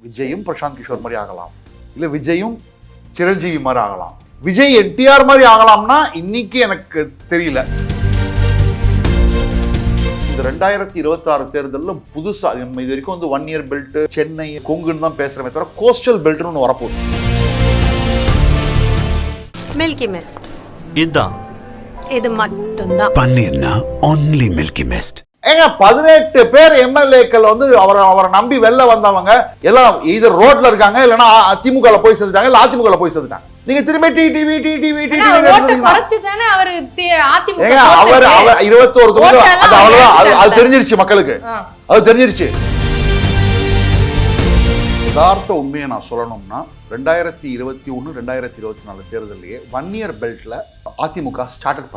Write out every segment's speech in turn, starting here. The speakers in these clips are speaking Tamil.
விஜயும் பிரசாந்த் கிஷோர் மாதிரி ஆகலாம், இல்லை விஜயும் சிரஞ்சீவி மாதிரி ஆகலாம், விஜய் என்டிஆர் மாதிரி ஆகலாம்னா இன்னைக்கு எனக்கு தெரியல. இந்த 2026 தேர்தலில் புதுசா நம்ம இது வரைக்கும் வந்து 1 இயர் பெல்ட், சென்னை, கொங்குன்னு தான் பேசுறமே தவிர கோஸ்டல் பெல்ட்னு ஒன்று வரப்போகுது. மில்கி மிஸ்ட் இதுதான், இது மட்டும்தான் பன்னீர்னா ஒன்லி மில்கி மிஸ்ட். ஏங்க 18 பேர் எம்எல்ஏக்கள் வந்து அவரை நம்பி வெளில வந்தவங்க எல்லாம் இது ரோட்ல இருக்காங்க, இல்லைன்னா அதிமுக போய் சேர்ந்துட்டாங்க, இல்ல அதிமுக போய் சேர்ந்துட்டாங்க. நீங்க திரும்ப டிடிவி அவர் 21 தொகுதி அது அவ்வளவுதான், அது தெரிஞ்சிருச்சு மக்களுக்கு, அது தெரிஞ்சிருச்சு. யதார்த்த உண்மையை நான் சொல்லணும்னா 2021 2024 தேர்தலையே 1 இயர் பெல்ட்ல அதிமுக ஸ்டார்டட்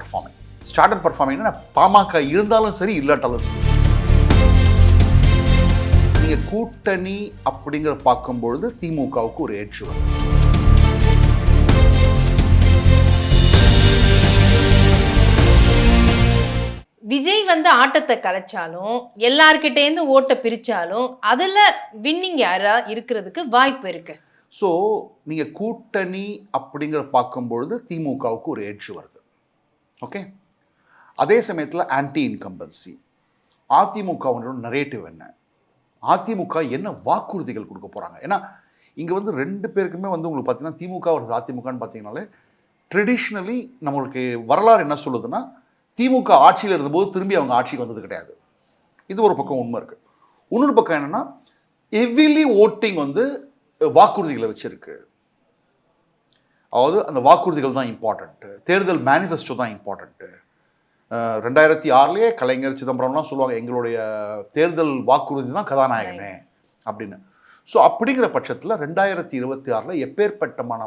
பர்ஃபார்மிங் பாமக இருந்தாலும் சரி இல்லாட்டாலும் சரி. நீங்க கூட்டணி அப்படிங்கிற பார்க்கும்பொழுது திமுகவுக்கு ஒரு ஏற்று வரும். விஜய் வந்து ஆட்டத்தை கலைச்சாலும் எல்லார்கிட்டேருந்து ஓட்டை பிரிச்சாலும் அதுல வின்னிங் யாரா இருக்கிறதுக்கு வாய்ப்பு இருக்கு. ஸோ நீங்க கூட்டணி அப்படிங்கிற பார்க்கும்பொழுது திமுகவுக்கு ஒரு ஏற்று வருது. ஓகே, அதே சமயத்தில் ஆன்டி இன்கம்பன்சி அதிமுகவோட நரேட்டிவ் என்ன, அதிமுக என்ன வாக்குறுதிகள் கொடுக்க போறாங்க. ஏன்னா இங்க வந்து 2 பேருக்குமே வந்து உங்களுக்கு பார்த்தீங்கன்னா திமுக ஒரு அதிமுகன்னு பார்த்தீங்கன்னாலே ட்ரெடிஷ்னலி நம்மளுக்கு வரலாறு என்ன சொல்லுதுன்னா திமுக ஆட்சியில் இருந்தபோது திரும்பி அவங்க ஆட்சிக்கு வந்தது கிடையாது. இது ஒரு பக்கம் உண்மை இருக்கு. இன்னொரு பக்கம் என்னன்னா ஹெவிலி ஓட்டிங் வந்து வாக்குறுதிகளை வச்சிருக்கு. அதாவது அந்த வாக்குறுதிகள் தான் இம்பார்ட்டன்ட், தேர்தல் மேனிஃபெஸ்டோ தான் இம்பார்ட்டன்ட். 2006 கலைஞர் சிதம்பரம்லாம் சொல்லுவாங்க எங்களுடைய தேர்தல் வாக்குறுதி தான் கதாநாயகனே அப்படின்னு. ஸோ அப்படிங்கிற பட்சத்தில் 2026 எப்பேற்பட்டமான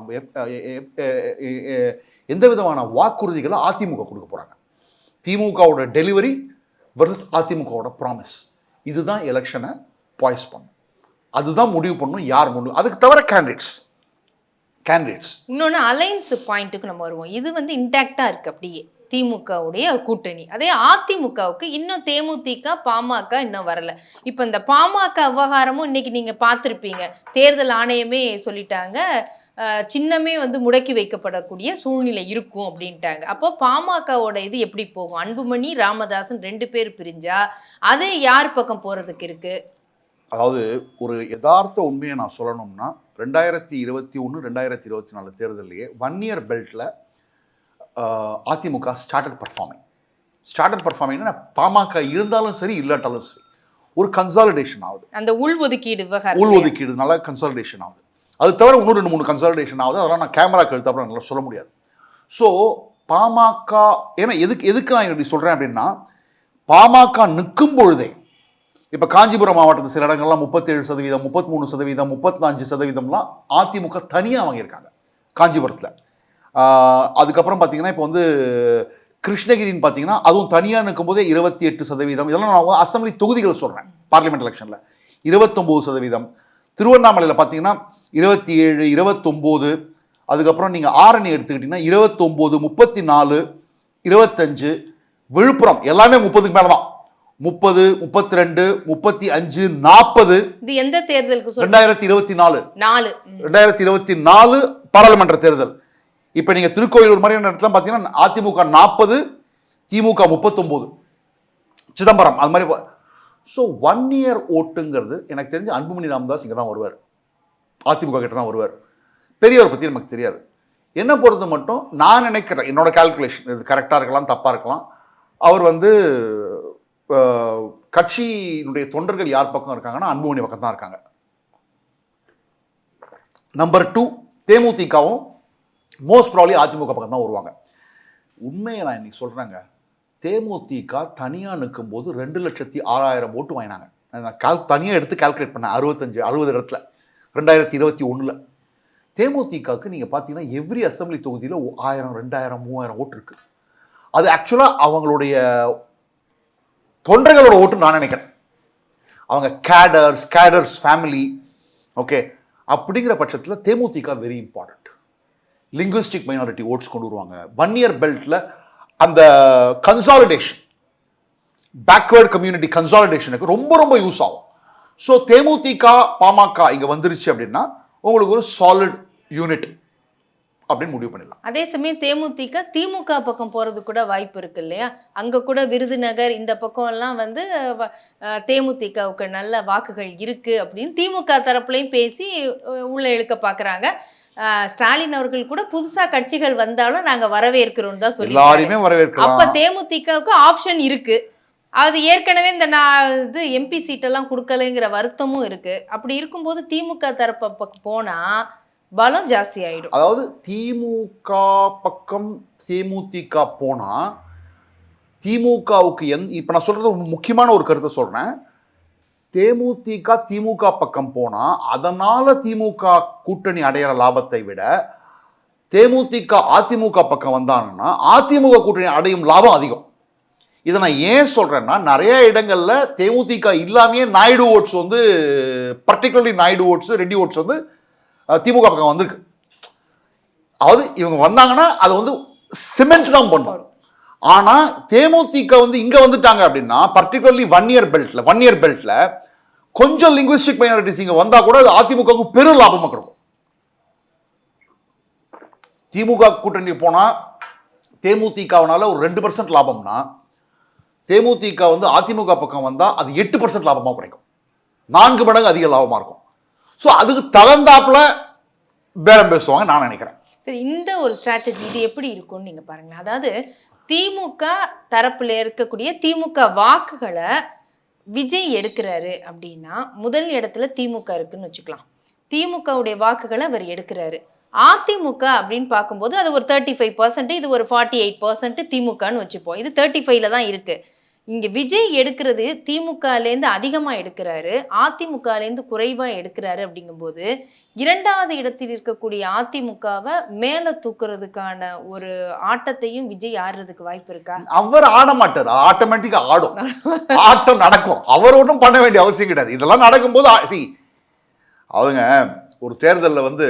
எந்த விதமான வாக்குறுதிகளை அதிமுக கொடுக்க போறாங்க, திமுகவோட டெலிவரி வெர்சஸ் அதிமுகவோட ப்ராமிஸ், இதுதான் எலெக்ஷனை பாய்ஸ் பண்ணும், அதுதான் முடிவு பண்ணும் யார் முடிவு. அதுக்கு தவிர கேண்டிடேட்ஸ் இன்னொன்று அலைன்ஸ் பாயிண்ட்டுக்கு நம்ம வருவோம். இது வந்து இன்டாக்டா இருக்கு அப்படியே திமுகவுடைய கூட்டணி. அதே அதிமுகவுக்கு இன்னும் தேமுதிக பாமக இன்னும் வரல. இப்போ இந்த பாமக விவகாரமும் இன்னைக்கு நீங்க பார்த்துருப்பீங்க, தேர்தல் ஆணையமே சொல்லிட்டாங்க சின்னமே வந்து முடக்கி வைக்கப்படக்கூடிய சூழ்நிலை இருக்கும் அப்படின்ட்டாங்க. அப்போ பாமகவோட இது எப்படி போகும்? அன்புமணி ராமதாசன் 2 பேர் பிரிஞ்சா அது யார் பக்கம் போறதுக்கு இருக்கு? அதாவது ஒரு யதார்த்த உண்மையை நான் சொல்லணும்னா 2021 2024 தேர்தலையே 1 இயர் பெல்ட்ல அதிமுக ஸ்டார்டட் பர்ஃபார்மிங் பாமக இருந்தாலும் சரி இல்லாட்டாலும் சரி ஒரு கன்சாலிடேஷன் ஆகுது. அந்த உள்ஒதுக்கீடு நல்லா கன்சாலிடேஷன் ஆகுது. அது தவிர இன்னும் 2-3 கன்சாலிடேஷன் ஆகுது, அதெல்லாம் நான் கேமரா கழுத்தாப்புறம் நல்லா சொல்ல முடியாது. ஸோ பாமக ஏன்னா எதுக்கு நான் இப்படி சொல்றேன் அப்படின்னா பாமக நிற்கும் பொழுதே இப்போ காஞ்சிபுரம் மாவட்டத்தில் சில இடங்கள்லாம் 37%, 33%, 35%லாம் அதிமுக தனியாக வாங்கியிருக்காங்க காஞ்சிபுரத்தில். அதுக்கப்புறம் பார்த்தீங்கன்னா இப்போ வந்து கிருஷ்ணகிரின்னு பார்த்தீங்கன்னா அதுவும் தனியாக நிற்கும் போதே 28%. இதெல்லாம் நான் அசம்பிளி தொகுதிகள் சொல்கிறேன். பார்லிமெண்ட் எலெக்ஷனில் 29%. திருவண்ணாமலையில் பார்த்தீங்கன்னா 27, 29. அதுக்கப்புறம் நீங்கள் ஆரணி எடுத்துக்கிட்டீங்கன்னா 29, 34, 25. விழுப்புரம் எல்லாமே 30க்கு மேலே தான், 30, 32, 35, 40. இது எந்த தேர்தலுக்கு? 2024 பாராளுமன்ற தேர்தல். இப்போ நீங்கள் திருக்கோயிலூர் மாதிரியான இடத்துல பார்த்தீங்கன்னா அதிமுக 40, திமுக 39, சிதம்பரம் அது மாதிரி. ஸோ 1 இயர் ஓட்டுங்கிறது எனக்கு தெரிஞ்சு அன்புமணி ராமதாஸ் இங்கே தான் வருவார், அதிமுக கிட்ட தான் வருவார். பெரியவரை பற்றி நமக்கு தெரியாது. என்ன பொறுத்த மட்டும் நான் நினைக்கிறேன், என்னோட கால்குலேஷன் இது கரெக்டாக இருக்கலாம் தப்பாக இருக்கலாம், அவர் வந்து கட்சியினுடைய தொண்டர்கள் யார் பக்கம் இருக்காங்கன்னா அன்புமணி பக்கம் தான் இருக்காங்க. நம்பர் 2 தேமுதிகவும் மோஸ்ட் ப்ராபப்லி அதிமுக பக்கம் தான் வருவாங்க. உண்மையை நான் இன்னைக்கு சொல்கிறேங்க, தேமுதிக தனியாக நிற்கும் போது 2,06,000 ஓட்டு வாங்கினாங்க. நான் தனியாக எடுத்து கால்குலேட் பண்ணேன் 60 இடத்துல 2021. தேமுதிகவுக்கு நீங்கள் பார்த்தீங்கன்னா எவ்ரி அசம்பிளி தொகுதியில் 1000, 2000, 3000 ஓட்டு இருக்கு. அது ஆக்சுவலாக அவங்களுடைய தொண்டர்களோட ஓட்டு நான் நினைக்கிறேன். அவங்க கேடர்ஸ் ஃபேமிலி. ஓகே, அப்படிங்கிற பட்சத்தில் DMDK very important. Linguistic minority votes கொண்டு வருவாங்க. 1 இயர் பெல்ட்ல அந்த கன்சாலிடேஷன், பேக்வேர்ட் கம்யூனிட்டி கன்சாலிடேஷனுக்கு ரொம்ப ரொம்ப யூஸ் ஆகும். ஸோ தேமுதிக பாமக இங்க வந்துருச்சு அப்படின்னா உங்களுக்கு ஒரு சாலிட் யூனிட் அப்படின்னு முடிவு பண்ணிடலாம். அதே சமயம் தேமுதிக திமுக பக்கம் போறது கூட வாய்ப்பு இருக்கு இல்லையா? அங்க கூட விருதுநகர் இந்த பக்கம் எல்லாம் வந்து தேமுதிகவுக்கு நல்ல வாக்குகள் இருக்கு அப்படின்னு திமுக தரப்புலையும் பேசி உள்ள இழுக்க பாக்குறாங்க. ஸ்டாலின் அவர்கள் கூட புதுசா கட்சிகள் வந்தாலும் நாங்க வரவேற்கிறோம் தான் சொல்லி எல்லாருமே வரவேற்கிறோம். அப்ப தேமுதிகவுக்கு ஆப்ஷன் இருக்கு. அது ஏற்கனவே இந்த இது எம்பி சீட்டெல்லாம் கொடுக்கலைங்கிற வருத்தமும் இருக்கு. அப்படி இருக்கும்போது திமுக தரப்பு போனா பலம் ஜாஸ்தி ஆயிடும். அதாவது திமுக பக்கம் தேமுதிக போனா திமுகவுக்கு இப்ப நான் சொல்றது முக்கியமான ஒரு கருத்தை சொல்றேன். தேமுதிக திமுக பக்கம் போனா அதனால திமுக கூட்டணி அடையிற லாபத்தை விட தேமுதிக அதிமுக பக்கம் வந்தாங்கன்னா அதிமுக கூட்டணி அடையும் லாபம் அதிகம். இதை நான் ஏன் சொல்றேன்னா நிறைய இடங்கள்ல தேமுதிக இல்லாமையே நாயுடு ஓட்ஸ் வந்து particularly Naidu votes Reddy votes வந்து திமுக பக்கம் வந்திருக்கு. அதாவது இவங்க வந்தாங்கன்னா அதை வந்து சிமெண்ட் தான் பண்ணும். ஆனா தேமுதிக வந்து இங்க வந்துட்டாங்க அப்படின்னா பர்டிகுலர்லி ஒன் இயர் பெல்ட்ல கொஞ்சம் லிங்குவிஸ்டிக் மைனாரிட்டிஸ் இங்க வந்தா கூட அது அதிமுகவுக்கு பெரும் லாபமா கிடைக்கும். திமுக கூட்டணி போனா தேமுதிகவனால ஒரு 2% லாபம்னா தேமுதிக வந்து அதிமுக பக்கம் வந்தா அது 8% லாபமா கிடைக்கும். 4 மடங்கு அதிக லாபமா இருக்கும். ஸோ அதுக்கு தகுந்தாப்புல பேரம் பேசுவாங்க நான் நினைக்கிறேன். சரி, இந்த ஒரு ஸ்ட்ராட்டஜி இது எப்படி இருக்கும்னு நீங்க பாருங்க. அதாவது திமுக தரப்புல இருக்கக்கூடிய திமுக வாக்குகளை விஜய் எடுக்கிறாரு அப்படின்னா முதல் இடத்துல திமுக இருக்குன்னு வச்சுக்கலாம். திமுகவுடைய வாக்குகளை அவர் எடுக்கிறாரு. அதிமுக அப்படின்னு பார்க்கும்போது அது ஒரு 35%, இது ஒரு 48% திமுகன்னு வச்சுப்போம். இது 35ல தான் இருக்கு. இங்க விஜய் எடுக்கிறது திமுகலேருந்து அதிகமா எடுக்கிறாரு, அதிமுகலேருந்து குறைவா எடுக்கிறாரு. அப்படிங்கும்போது 2வது இடத்தில் இருக்கக்கூடிய அதிமுகவை மேல தூக்குறதுக்கான ஒரு ஆட்டத்தையும் விஜய் ஆடுறதுக்கு வாய்ப்பு இருக்கா? அவர் ஆட மாட்டார், ஆட்டோமேட்டிக்கா ஆடும். ஆட்டம் நடக்கும். அவர் ஒன்றும் பண்ண வேண்டிய அவசியம் கிடையாது. இதெல்லாம் நடக்கும்போது அவங்க ஒரு தேர்தலில் வந்து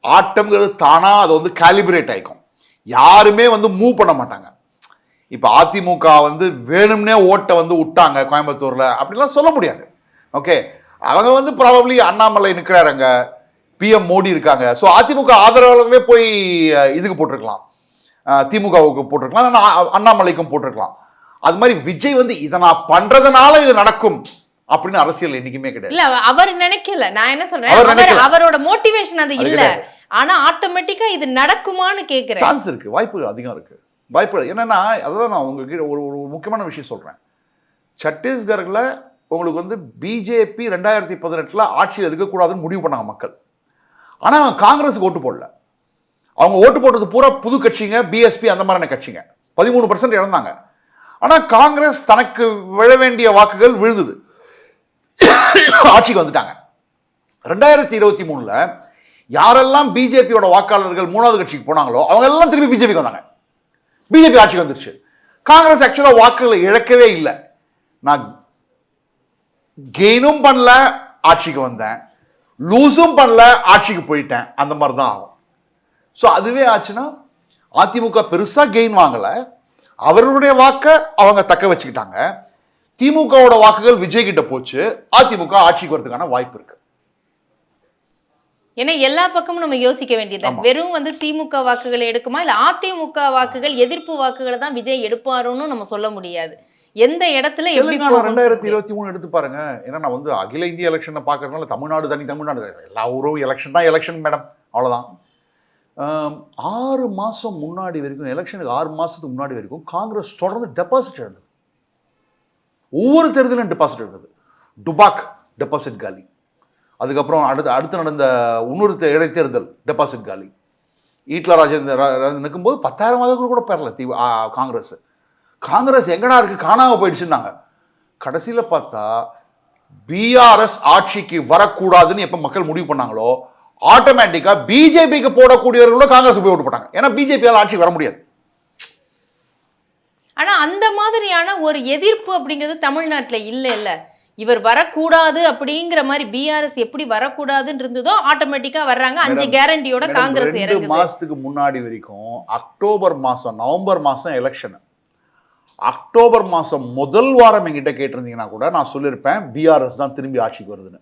ஆட்டம்ங்கிறது தானா அதை வந்து காலிபரேட் ஆயிக்கும். யாருமே வந்து மூவ் பண்ண மாட்டாங்க. இப்போ அதிமுக வந்து வேணும்னே ஓட்டை வந்து விட்டாங்க கோயம்புத்தூர்ல அப்படிலாம் சொல்ல முடியாது. ஓகே, அவங்க வந்து ப்ராபப்ளி அண்ணாமலை நிற்கிறாருங்க, பிஎம் மோடி இருக்காங்க. ஸோ அதிமுக ஆதரவாளர்களே போய் இதுக்கு போட்டிருக்கலாம், திமுகவுக்கு போட்டிருக்கலாம், அண்ணாமலைக்கும் போட்டிருக்கலாம். அது மாதிரி விஜய் வந்து இதை நான் பண்றதுனால இது நடக்கும் அப்படின்னு அரசியல் என்னைக்குமே கிடையாது. இல்ல அவர் நினைக்கல. நான் என்ன சொல்றேன், அவரோட மோட்டிவேஷன் அது இல்ல. ஆனா ஆட்டோமேட்டிக்கா இது நடக்குமான்னு கேக்குறேன். சான்ஸ் இருக்கு, வாய்ப்பு அதிகம் இருக்கு. வாய்ப்பு என்னன்னா, அதான் நான் உங்ககிட்ட ஒரு முக்கியமான விஷயம் சொல்றேன். சத்தீஸ்கர்ல உங்களுக்கு வந்து பிஜேபி 2018 ஆட்சியில் இருக்கக்கூடாதுன்னு முடிவு பண்ணாங்க மக்கள். ஆனா அவங்க காங்கிரஸுக்கு ஓட்டு போடல. அவங்க ஓட்டு போட்டது பூரா புது கட்சிங்க, பிஎஸ்பி அந்த மாதிரியான கட்சிங்க. 13% இழந்தாங்க. ஆனா காங்கிரஸ் தனக்கு விழ வேண்டிய வாக்குகள் விழுந்தது, ஆட்சிக்கு வந்துட்டாங்க. 2023 யாரெல்லாம் பிஜேபியோட வாக்காளர்கள் 3வது கட்சிக்கு போனாங்களோ அவங்க எல்லாம் திருப்பி பிஜேபிக்கு வந்தாங்க. பிஜேபி ஆட்சிக்கு வந்துருச்சு. காங்கிரஸ் ஆக்சுவலா வாக்குகளை இழக்கவே இல்லை. நான் கெயினும் பண்ணல, ஆட்சிக்கு வந்தேன், லூஸும் பண்ணல, ஆட்சிக்கு போயிட்டேன். அந்த மாதிரி தான் ஆகும். ஸோ அதுவே ஆச்சுன்னா அதிமுக பெருசா கெயின் வாங்கல, அவர்களுடைய வாக்கை அவங்க தக்க வச்சுக்கிட்டாங்க. திமுகவோட வாக்குகள் விஜய் கிட்ட போச்சு, அதிமுக ஆட்சிக்கு வரதுக்கான வாய்ப்பு இருக்கு. ஏன்னா எல்லா பக்கமும் நம்ம யோசிக்க வேண்டியது. வெறும் வந்து திமுக வாக்குகளை எடுக்குமா இல்ல அதிமுக வாக்குகள் எதிர்ப்பு வாக்குகளை தான் விஜய் எடுப்பாருன்னு நம்ம சொல்ல முடியாது. எந்த இடத்துல எப்படி 2023 எடுத்து பாருங்க. ஏன்னா நான் வந்து அகில இந்திய எலெக்ஷனை பாக்குறதுனால தமிழ்நாடு தனி, தமிழ்நாடு எல்லா ஊரும் எலெக்ஷன் தான் எலெக்ஷன் மேடம், அவ்வளவுதான். 6 மாசம் முன்னாடி வரைக்கும், எலெக்ஷனுக்கு 6 மாசத்துக்கு முன்னாடி வரைக்கும் காங்கிரஸ் தொடர்ந்து டெபாசிட் இருந்தது. ஒவ்வொரு தேர்தலும் டெபாசிட் இருந்தது. டுபாக் டெபாசிட் காலி. அதுக்கப்புறம் அடுத்து நடந்த இன்னொரு இடைத்தேர்தல் டெபாசிட் காலி. ஈட்லா ராஜேந்திர நிற்கும்போது 10,000 வாக்குகள் கூட பெறல காங்கிரஸ். காங்கிரஸ் எங்கடா இருக்கு, காணாம போயிடுச்சுன்னாங்க. கடைசியில பார்த்தா பிஆர்எஸ் ஆட்சிக்கு வரக்கூடாதுன்னு எப்ப மக்கள் முடிவு பண்ணாங்களோ ஆட்டோமேட்டிக்கா பிஜேபிக்கு போடக்கூடியவர்களும் காங்கிரஸ் போய் ஓட்டு போட்டாங்க. ஏன்னா பிஜேபியால் ஆட்சிக்கு வர முடியாது. ஆனா அந்த மாதிரியான ஒரு எதிர்ப்பு அப்படிங்கிறது தமிழ்நாட்டுல இல்ல. இவர் வரக்கூடாது அப்படிங்கிற மாதிரி பிஆர்எஸ் எப்படி வரக்கூடாதுன்னு இருந்ததோ ஆட்டோமேட்டிக்கா வர்றாங்க. 5 கேரண்டியோட காங்கிரஸ் 2 மாசத்துக்கு முன்னாடி வரைக்கும் அக்டோபர் மாசம், நவம்பர் மாசம் எலெக்ஷன். அக்டோபர் மாதம் முதல் வாரம் என்கிட்ட கேட்டிருந்தீங்கன்னா கூட நான் சொல்லியிருப்பேன் பிஆர்எஸ் தான் திரும்பி ஆட்சிக்கு வருதுன்னு.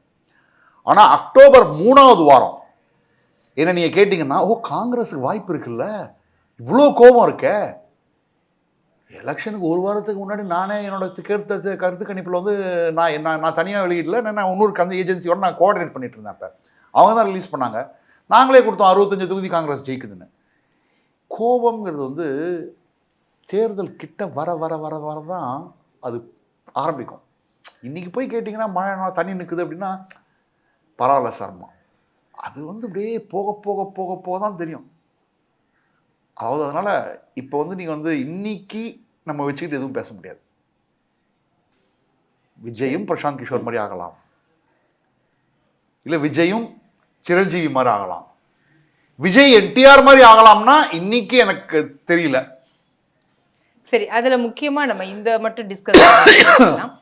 ஆனால் அக்டோபர் 3வது வாரம் என்ன நீங்கள் கேட்டிங்கன்னா, ஓ காங்கிரஸுக்கு வாய்ப்பு இருக்குல்ல, இவ்வளோ கோபம் இருக்க, எலெக்ஷனுக்கு ஒரு வாரத்துக்கு முன்னாடி நானே என்னோட கருத்து கணிப்பில் வந்து நான் தனியாக வெளியிடல, நான் இன்னொரு அந்த ஏஜென்சியோட நான் கோஆர்டினேட் பண்ணிட்டு இருந்தேன். அப்போ அவங்க தான் ரிலீஸ் பண்ணாங்க, நாங்களே கொடுத்தோம் 65 தொகுதி காங்கிரஸ் ஜெயிக்குதுன்னு. கோபம்ங்கிறது வந்து தேர்தல் கிட்ட வர வர வர வர தான் அது ஆரம்பிக்கும். இன்னைக்கு போய் கேட்டிங்கன்னா மழை தண்ணி நிற்குது அப்படின்னா பரவாயில்ல சார்மா, அது வந்து அப்படியே போக போக போக போக தான் தெரியும். அதாவது அதனால் இப்போ வந்து நீங்கள் வந்து இன்னைக்கு நம்ம வச்சுக்கிட்டு எதுவும் பேச முடியாது. விஜயும் பிரசாந்த் கிஷோர் மாதிரி ஆகலாம், இல்லை விஜயும் சிரஞ்சீவி மாதிரி ஆகலாம், விஜய் என்டிஆர் மாதிரி ஆகலாம்னா இன்னைக்கு எனக்கு தெரியல. சரி, அதுல முக்கியமா நம்ம இந்த மட்டும் டிஸ்கஸ் பண்ணலாம்.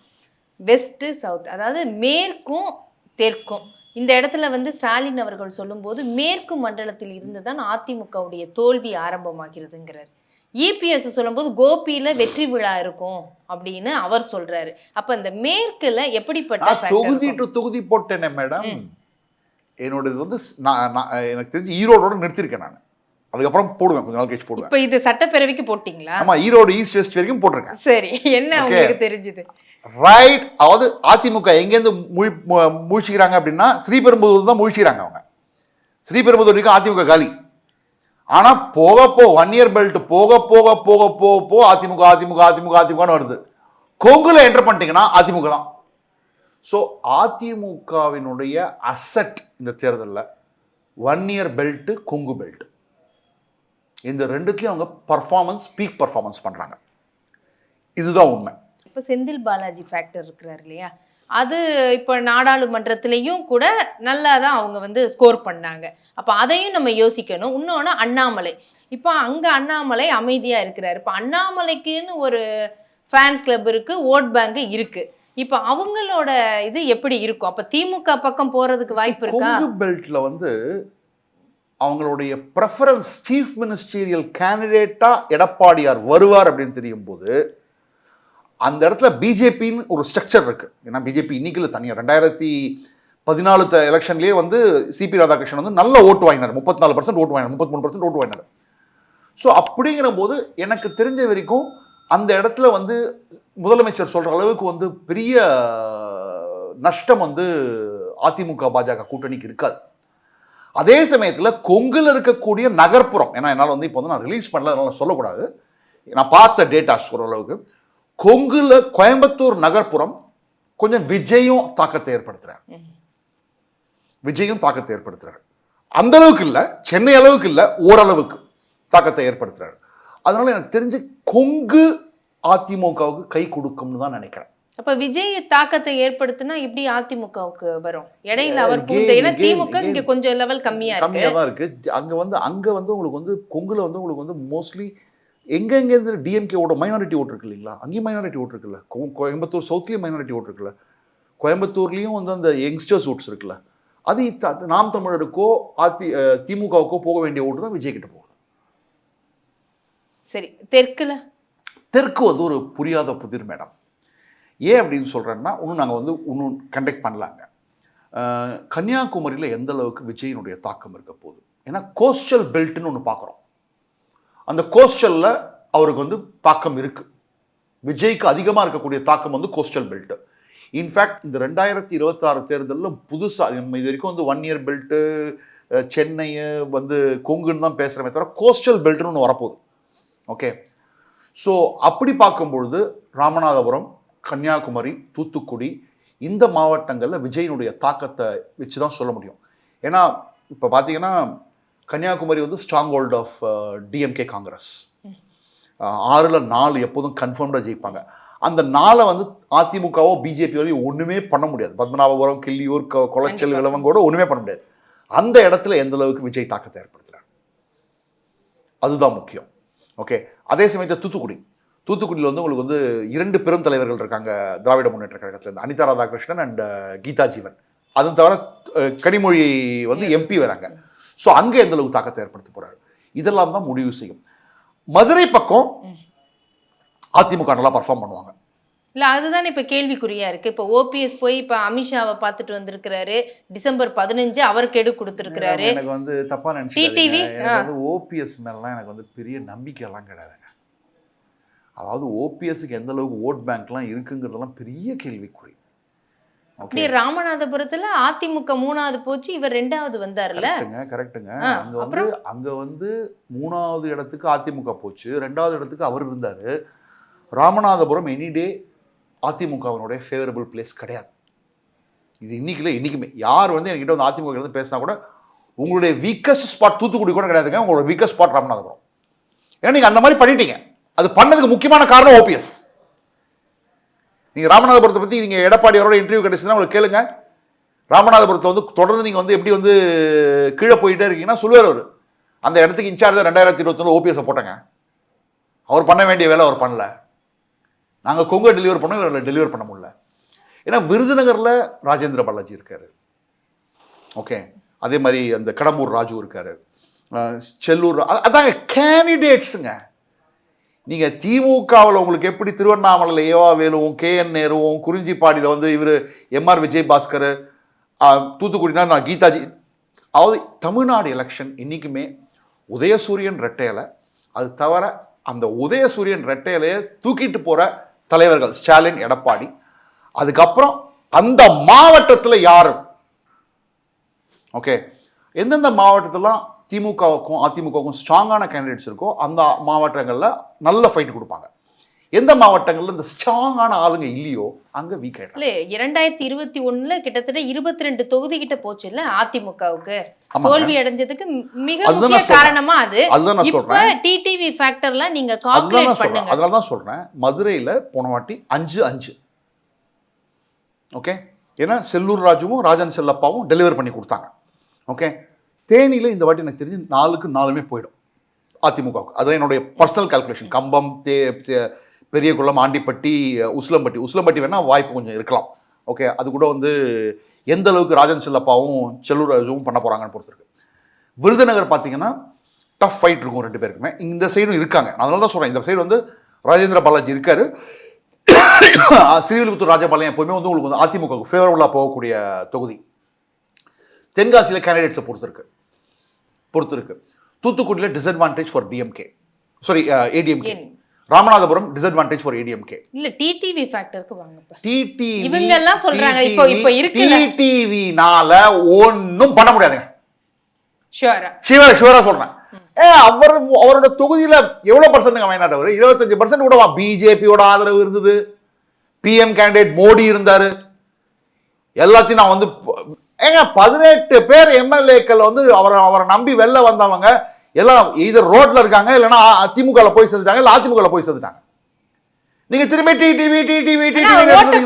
வெஸ்ட் சவுத், அதாவது மேற்கும் தெற்கும். இந்த இடத்துல வந்து ஸ்டாலின் அவர்கள் சொல்லும்போது மேற்கு மண்டலத்தில் இருந்து தான் அதிமுகவுடைய தோல்வி ஆரம்பமாகிறதுங்கிறார். இபிஎஸ் சொல்லும்போது கோபியில வெற்றி விழா இருக்கும் அப்படின்னு அவர் சொல்றாரு. அப்ப இந்த மேற்குல எப்படிப்பட்ட தொகுதி டு தொகுதி போட்டேனே மேடம். என்னோட வந்து எனக்கு தெரிஞ்சு ஈரோடோட நிறுத்திருக்கேன் நான், அதுக்கப்புறம் போடுவேன், கொஞ்ச நாள் கழிச்சு போடுவேன். இப்ப இது சட்டப்பேரவைக்கு போட்டீங்களா? ஆமா, ஈரோடு ஈஸ்ட் வெஸ்ட் வரைக்கும் போட்டிருக்கேன். சரி, என்ன உங்களுக்கு தெரிஞ்சது? ரைட், அதாவது அதிமுக எங்கேருந்து முழிச்சுக்கிறாங்க அப்படின்னா ஸ்ரீபெரும்புதூர் தான் முழிச்சுக்கிறாங்க. அவங்க ஸ்ரீபெரும்புதூர் வரைக்கும் அதிமுக காலி. ஆனா போக 1 இயர் பெல்ட் போக போக போக போக போக அதிமுக அதிமுக அதிமுக அதிமுகன்னு வருது. கொங்குல என்டர் பண்ணிட்டீங்கன்னா அதிமுக தான். ஸோ அதிமுகவினுடைய அசட் இந்த தேர்தலில் 1 இயர் பெல்ட், கொங்கு பெல்ட், இந்த ரெண்டுத்தையும் அவங்க பர்ஃபார்மன்ஸ், பீக் பர்ஃபார்மன்ஸ் பண்றாங்க. இதுதான் உண்மை. இப்போ செந்தில் பாலாஜி ஃபேக்டர் இருக்கிறார் இல்லையா, அது இப்போ நாடாளுமன்றத்திலையும் கூட நல்லா தான் அவங்க வந்து ஸ்கோர் பண்ணாங்க. அப்போ அதையும் நம்ம யோசிக்கணும். இன்னொன்று அண்ணாமலை, இப்போ அங்கே அண்ணாமலை அமைதியாக இருக்கிறாரு. இப்போ அண்ணாமலைக்குன்னு ஒரு ஃபேன்ஸ் கிளப் இருக்கு, ஓட் பேங்க் இருக்கு. இப்போ அவங்களோட இது எப்படி இருக்கும்? அப்போ திமுக பக்கம் போறதுக்கு வாய்ப்பு இருக்கா? கொங்கு பெல்ட்ல வந்து அவங்களுடைய ப்ரெஃபரன்ஸ் சீஃப் மினிஸ்டீரியல் கேண்டிடேட்டா எடப்பாடியார் வருவார் அப்படின்னு தெரியும் போது அந்த இடத்துல பிஜேபின்னு ஒரு ஸ்ட்ரக்சர் இருக்கு. ஏன்னா பிஜேபி இன்னைக்கு தனியாக 2014 எலெக்ஷன்லேயே வந்து சிபி ராதாகிருஷ்ணன் வந்து நல்ல ஓட்டு வாங்கினார், 34% ஓட்டு வாங்கினார், 33% ஓட்டு வாங்கினார். ஸோ அப்படிங்கிற போது எனக்கு தெரிஞ்ச வரைக்கும் அந்த இடத்துல வந்து முதலமைச்சர் சொல்ற அளவுக்கு வந்து பெரிய நஷ்டம் வந்து அதிமுக பாஜக கூட்டணிக்கு இருக்காது. அதே சமயத்தில் கொங்குல இருக்கக்கூடிய நகர்ப்புறம், ஏன்னா என்னால் வந்து இப்போ வந்து நான் ரிலீஸ் பண்ணல, அதனால சொல்லக்கூடாது, நான் பார்த்த டேட்டா சொல்ற அளவுக்கு கொங்குல கோயம்புத்தூர் நகர்ப்புறம் கொஞ்சம் விஜயும் தாக்கத்தை ஏற்படுத்துறாரு. அந்த அளவுக்கு இல்லை, சென்னை அளவுக்கு இல்லை, ஓரளவுக்கு தாக்கத்தை ஏற்படுத்துறாரு. அதனால எனக்கு தெரிஞ்சு கொங்கு அதிமுகவுக்கு கை கொடுக்கும்னு தான் நினைக்கிறேன். அப்ப விஜய் தாக்கத்தை ஏற்படுத்தினா எப்படி அதிமுகவுக்கு வரும்? இடையில அவர் திமுக இங்க கொஞ்சம் லெவல் கம்மியா தான் இருக்கு. அங்க வந்து உங்களுக்கு வந்து கொங்குல வந்து உங்களுக்கு வந்து மோஸ்ட்லி எங்கெங்க இருந்து டிஎம்கேவோட மைனாரிட்டி ஓட்டு இருக்கு இல்லைங்களா, அங்கேயும் மைனாரிட்டி ஓட்டு இருக்குல்ல, கோயம்புத்தூர் சவுத்லேயும் மைனாரிட்டி ஓட்டு இருக்குல்ல, கோயம்புத்தூர்லேயும் வந்து அந்த யங்ஸ்டர்ஸ் ஓட்ஸ் இருக்குல்ல, அது நாம் தமிழருக்கோ திமுகவுக்கோ போக வேண்டிய ஓட்டு தான் விஜய் கிட்ட போகுது. சரி, தெற்கு வந்து ஒரு புரியாத புதிர் மேடம். ஏன் அப்படின்னு சொல்றேன்னா, நாங்கள் வந்து இன்னும் கண்டக்ட் பண்ணலாங்க. கன்னியாகுமரியில் எந்த அளவுக்கு விஜயினுடைய தாக்கம் இருக்க போகுது, ஏன்னா கோஸ்டல் பெல்ட்னு ஒன்று பார்க்குறோம். அந்த கோஸ்டல்ல அவருக்கு வந்து தாக்கம் இருக்கு. விஜய்க்கு அதிகமாக இருக்கக்கூடிய தாக்கம் வந்து கோஸ்டல் பெல்ட். இன்ஃபேக்ட் இந்த 2026 தேர்தலில் புதுசாக நம்ம இது வரைக்கும் வந்து 1 இயர் பெல்ட்டு, சென்னையை வந்து கொங்குன்னு தான் பேசுகிறமே தவிர கோஸ்டல் பெல்ட்னு ஒன்று வரப்போகுது. ஓகே, ஸோ அப்படி பார்க்கும்பொழுது ராமநாதபுரம், கன்னியாகுமரி, தூத்துக்குடி இந்த மாவட்டங்களில் விஜயினுடைய தாக்கத்தை வச்சு தான் சொல்ல முடியும். ஏன்னா இப்போ பார்த்தீங்கன்னா கன்னியாகுமரி வந்து strong hold of DMK Congress. 6ல் 4 எப்போதும் கன்ஃபார்ம்டாக ஜெயிப்பாங்க. அந்த 4 வந்து அதிமுகவோ பிஜேபியோ ஒன்றுமே பண்ண முடியாது. பத்மநாபபுரம், கிள்ளியூர், கொளச்சல், இளவங்கோட ஒன்றுமே பண்ண முடியாது. அந்த இடத்துல எந்த அளவுக்கு விஜய் தாக்கத்தை ஏற்படுத்துறாரு, அதுதான் முக்கியம். ஓகே, அதே சமயத்தில் தூத்துக்குடியில் வந்து உங்களுக்கு வந்து 2 பெரும் தலைவர்கள் இருக்காங்க திராவிட முன்னேற்ற கழகத்தில், அனிதா ராதாகிருஷ்ணன் அண்ட் கீதா ஜீவன். அது தவிர கனிமொழி வந்து எம்பி வராங்க. ஸோ அங்கே எந்த அளவுக்கு தாக்கத்தை ஏற்படுத்த போறாரு, இதெல்லாம் தான் முடிவு செய்யும். மதுரை பக்கம் அதிமுக நல்லா பர்ஃபார்ம் பண்ணுவாங்க. இல்ல அதுதானே இப்ப கேள்விக்குறியா இருக்கு. இப்ப ஓபிஎஸ் போய் இப்ப அமித்ஷாவை பார்த்துட்டு வந்திருக்கிறாரு. டிசம்பர் 15 அவர் கெடு கொடுத்திருக்கிறாரு. எனக்கு வந்து தப்பா டிடிவி நினைச்சிட்டீங்க. எனக்கு வந்து ஓபிஎஸ் மேலாம் எனக்கு வந்து பெரிய நம்பிக்கை எல்லாம் கிடையாதுங்க. அதாவது ஓபிஎஸ்க்கு எந்த அளவுக்கு ஓட் பேங்க்லாம் இருக்குங்கிறதெல்லாம் பெரிய கேள்விக்குறி. அப்படியே ராமநாதபுரத்துல அதிமுக 3வது போச்சு, இவர் 2வது வந்தாருல்ல. கரெக்ட்டுங்க. அங்க வந்து 3வது இடத்துக்கு அதிமுக போச்சு, 2வது இடத்துக்கு அவர் இருந்தாரு. ராமநாதபுரம் எனி டே அதிமுகவினுடைய ஃபேவரபிள் பிளேஸ் கிடையாது. இது இன்னைக்குல என்னைக்குமே யார் வந்து என்கிட்ட வந்து அதிமுக இருந்து பேசினா கூட உங்களுடைய வீக்கஸ்ட் ஸ்பாட் தூத்துக்குடி கூட கிடையாதுங்க. உங்களோட வீக்கஸ்ட் ஸ்பாட் ராமநாதபுரம். ஏன்னா நீங்க அந்த மாதிரி பண்ணிட்டீங்க. அது பண்ணதுக்கு முக்கியமான காரணம் ஓபிஎஸ். நீங்க ராமநாதபுரத்தை பத்தி நீங்க எடப்பாடி அவரோட இன்டர்வியூ கிடைச்சதுன்னா உங்களுக்கு கேளுங்க. ராமநாதபுரத்தை வந்து தொடர்ந்து நீங்க வந்து எப்படி வந்து கீழே போயிட்டே இருக்கீங்கன்னா சொல்லுவார் அவர். அந்த இடத்துக்கு இன்சார்ஜ் 2021 ஓபிஎஸ் போட்டாங்க. அவர் பண்ண வேண்டிய வேலை அவர் பண்ணல. நாங்க கொங்கு டெலிவர் பண்ணோம், இவரை டெலிவர் பண்ண முடியல. ஏன்னா விருதுநகர்ல ராஜேந்திர பாலாஜி இருக்காரு. ஓகே, அதே மாதிரி அந்த கடம்பூர் ராஜு இருக்காரு, செல்லூர். அதாங்க கேண்டிடேட்ஸுங்க. நீங்க திமுகவில் உங்களுக்கு எப்படி திருவண்ணாமலையில் ஏவா வேலுவும், KN நேருவும், குறிஞ்சிப்பாடியில் வந்து இவர் MR விஜயபாஸ்கர், தூத்துக்குடினா நான் கீதாஜி. அதாவது தமிழ்நாடு எலெக்ஷன் இன்னைக்குமே உதயசூரியன் ரெட்டையில, அது தவிர அந்த உதயசூரியன் ரெட்டையிலையே தூக்கிட்டு போற தலைவர்கள் ஸ்டாலின், எடப்பாடி. அதுக்கப்புறம் அந்த மாவட்டத்தில் யாரு, ஓகே, எந்தெந்த மாவட்டத்திலாம் திமுகவுக்கும் அதிமுகவுக்கும் ஸ்ட்ராங்கான கேண்டிடேட்ஸ் இருக்கோ அந்த மாவட்டங்களில் நல்ல ஃபைட் கொடுப்பாங்க. எந்த மாவட்டங்கள்ல இந்த ஸ்ட்ராங்கான ஆளுங்க இல்லையோ அங்க வீக் ஆயிடும். 2021 கிட்டத்தட்ட 22 தொகுதி கிட்ட போச்சு இல்ல அதிமுகவுக்கு. தோல்வி அடைஞ்சதுக்கு மிக முக்கிய காரணமா அது. அதுதான் நான் சொல்றேன். டிடிவி ஃபேக்டர்லாம் நீங்க கால்குலேட் பண்ணுங்க. அதனால தான் சொல்றேன், மதுரையில போன வாட்டி 5-5. ஓகே, ஏன்னா செல்லூர் ராஜுவும் ராஜன் செல்லப்பாவும் டெலிவர் பண்ணி கொடுத்தாங்க. ஓகே, தேனியில இந்த வாட்டி எனக்கு தெரிஞ்சு 4க்கு 4மே போயிடும் அதிமுகவுக்கு. அது என்னுடைய பர்சனல் கால்குலேஷன். கம்பம், பெரியகுளம், ஆண்டிப்பட்டி, உசிலம்பட்டி வேணா வாய்ப்பு கொஞ்சம் இருக்கலாம். ஓகே, அது கூட வந்து எந்த அளவுக்கு ராஜன் செல்லப்பாவும் செல்லூர் ராஜுவும் பண்ண போறாங்கன்னு பொறுத்திருக்கு. விருதுநகர் பார்த்தீங்கன்னா டஃப் ஃபைட் இருக்கும் ரெண்டு பேருக்குமே. இந்த சைடும் இருக்காங்க. அதனால தான் சொல்றேன், இந்த சைடு வந்து ராஜேந்திர பாலாஜி இருக்காரு. ஸ்ரீவில்லிபுத்தூர் ராஜபாளையம் எப்பவுமே வந்து உங்களுக்கு வந்து அதிமுகவுக்கு ஃபேவரபுளாக போகக்கூடிய தொகுதி. தென்காசியில் கேண்டிடேட்ஸை பொறுத்து இருக்கு. தூத்துக்குடியில் disadvantage for DMK, sorry ADMK. Ramanathapuram disadvantage for ADMK. இல்ல டிடிவி ஃபேக்டருக்கு வாங்க. டிடிவி இவங்க எல்லாம் சொல்றாங்க இப்போ இருக்குல. டிடிவினால ஒண்ணும் பண்ண முடியாதுங்க. ஷூரா சொல்றேன். அவரோட தொகுதியில எவ்வளவு பர்சன்ட் வாங்கினாரு? 25% கூட பிஜேபியோட ஆதரவு இருந்தது. பிஎம் கேண்டிடேட் மோடி இருந்தாரு. எல்லாத்தையும் நான் வந்து 18 பேர் எம்எல்ஏக்கள் வந்து அவரை நம்பி வெளில வந்தவங்க எல்லாம் இது ரோட்ல இருக்காங்க, இல்லைன்னா திமுக போய் சேர்ந்துட்டாங்க, இல்ல அதிமுக போய் சேர்ந்துட்டாங்க. நீங்க திரும்பி டிடிவி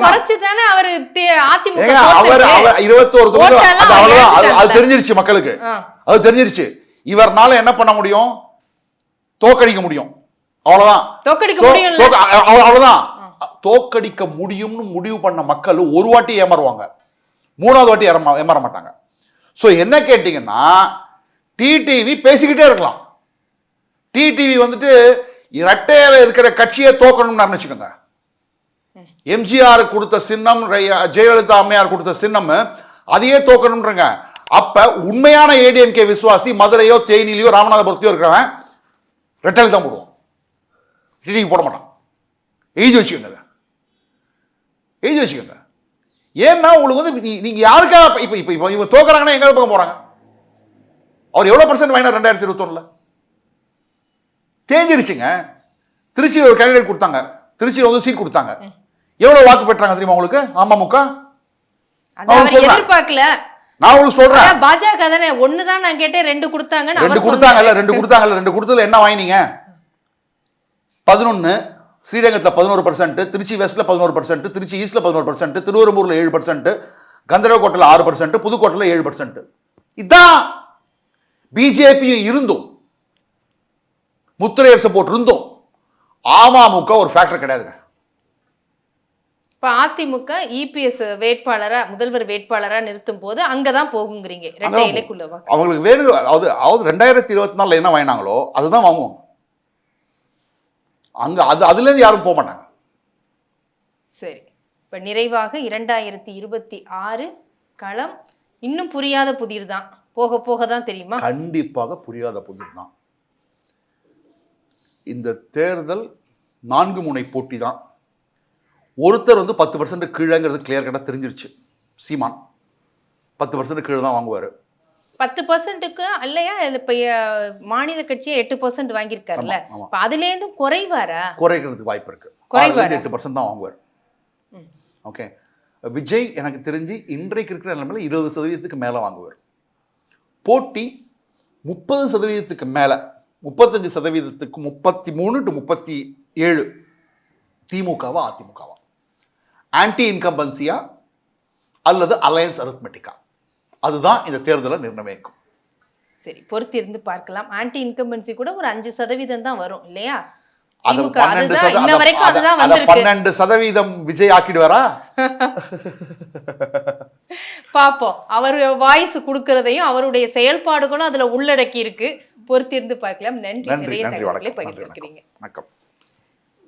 குறைச்சு தானே அவர் அதிமுக அவர் 21 தொகுதி அது தெரிஞ்சிருச்சு மக்களுக்கு. அது தெரிஞ்சிருச்சு. இவர்னால என்ன பண்ண முடியும்? தோக்கடிக்க முடியும். அவ்வளவுதான். அவ்வளவுதான். தோக்கடிக்க முடியும்னு முடிவு பண்ண மக்கள் ஒரு வாட்டி ஏமாறுவாங்க, 3வது வாட்டி ஏமாற மாட்டாங்க. சோ என்ன கேட்டீங்கன்னா, டிடிவி பேசிக்கிட்டே இருக்கலாம். டிடிவி வந்துட்டு இரட்டையில இருக்கிற கட்சியை தோக்கணும்னு நினைச்சுக்கோங்க. எம்ஜிஆர் கொடுத்த சின்னம், ஜெயலலிதா அம்மையார் கொடுத்த சின்னம், அதையே தோக்கணும்ன்றங்க. அப்ப உண்மையான ஏடிஎம்கே விசுவாசி மதுரையோ தேனிலையோ ராமநாதபுரத்தையோ இருக்கிறவன் ரெட்டலை தான் போடுவான், டிடிவி போட மாட்டான். எழுதி வச்சுக்கோங்க. ஏன்னா உங்களுக்கு வந்து நீங்க யாருக்காக இப்ப இவங்க தோக்குறாங்கன்னா எங்க பக்கம் போறாங்க? அவர் எவ்வளவு பர்சன்ட் வாங்கினார் 2021? தேஞ்சிருச்சுங்க. திருச்சியில் ஒரு கேண்டிடேட் கொடுத்தாங்க, திருச்சியில் வந்து சீட் கொடுத்தாங்க. எவ்வளவு வாக்கு பெற்றாங்க தெரியுமா உங்களுக்கு? அமமுக எதிர்பார்க்கல. நான் உங்களுக்கு சொல்றேன், பாஜக தானே ஒண்ணுதான் நான் கேட்டேன், 2 கொடுத்தாங்க. 2 கொடுத்தாங்கல்ல. 2 கொடுத்ததுல என்ன வாங்கினீங்க? 11. ஸ்ரீரங்கத்தில் 11%, திருச்சி வெஸ்ட்ல 11%, திருச்சி ஈஸ்ட்ல 11%, திருவெரும்பூர்ல 7%, கந்தரவக்கோட்டையில் 6%, புதுக்கோட்டையில் 7%. இதான் பிஜேபியும் இருந்தும் முத்திரையர் சப்போர்ட் இருந்தும் அமமுக ஒரு ஃபேக்டர் கிடையாதுங்க. இப்ப அதிமுக இபிஎஸ் வேட்பாளரா, முதல்வர் வேட்பாளரா நிறுத்தும் போது அங்கதான் போகுங்கிறீங்க. அவங்களுக்கு வேறு, அதாவது 2024 என்ன வாங்கினாங்களோ அதுதான் வாங்குவாங்க. அங்க அதுலேருந்து யாரும் போக மாட்டாங்க. சரி, இப்ப நிறைவாக 2026 களம் இன்னும் புரியாத புதிர் தான், போக போக தான் தெரியுமா? கண்டிப்பாக புரியாத புதிர் தான். இந்த தேர்தல் 4 முனை போட்டி தான். ஒருத்தர் 10% கீழேங்கிறது கிளியர் கட்டாக தெரிஞ்சிருச்சு. சீமான் 10% கீழே தான் வாங்குவார். 10%க்கு இல்லையா? இப்ப மாநில கட்சியே 8% வாங்கியிருக்காருல்ல, இப்ப அதுல இருந்து குறைவாரா? குறைக்கிறதுக்கு வாய்ப்பு இருக்கு. 8% தான் வாங்குவார். ஓகே, விஜய் எனக்கு தெரிஞ்சு இன்றைக்கு இருக்கிற நிலைமையில 20% மேல வாங்குவார். போட்டி 30% மேல, 35%, 33 to 37 திமுகவா அதிமுகவா, ஆன்டி இன்கம்பன்சியா அல்லது அலையன்ஸ் அரித்மெட்டிக்கா, அதுதான் இந்த தேர்தலை நிர்ணயிக்கும். சரி, பொறுத்திருந்து பார்க்கலாம். ஆன்டி இன்கம்பன்சி கூட ஒரு 5% தான் வரும் இல்லையா? அது திமுக அதுதான் இன்ன வரைக்கும் அதுதான் அந்த வந்திருக்கு. 12% விஜய் ஆக்கிடுவாரா? பாப்போம். அவர் வாய்ஸ் கொடுக்கறதையும் அவருடைய செயல்பாடுகளும் அதுல உள்ளடக்கி இருக்கு. பொறுத்திருந்து பார்க்கலாம். நன்றி, நிறைய தகவல்களை பகிர்ந்திருக்கிறீங்க. வணக்கம்.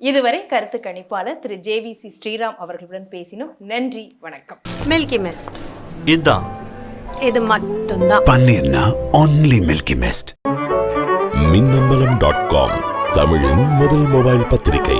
இதுவரை கருத்து கணிப்பாளர் திரு JVC ஸ்ரீராம் அவர்களுடன் பேசினோம். நன்றி, வணக்கம். மில்கி மிஸ்ட் இதான் இது மட்டும்தான். பன்னீர்னா only Milky Mist. மின்னம்பலம்.com தமிழின் முதல் மொபைல் பத்திரிகை.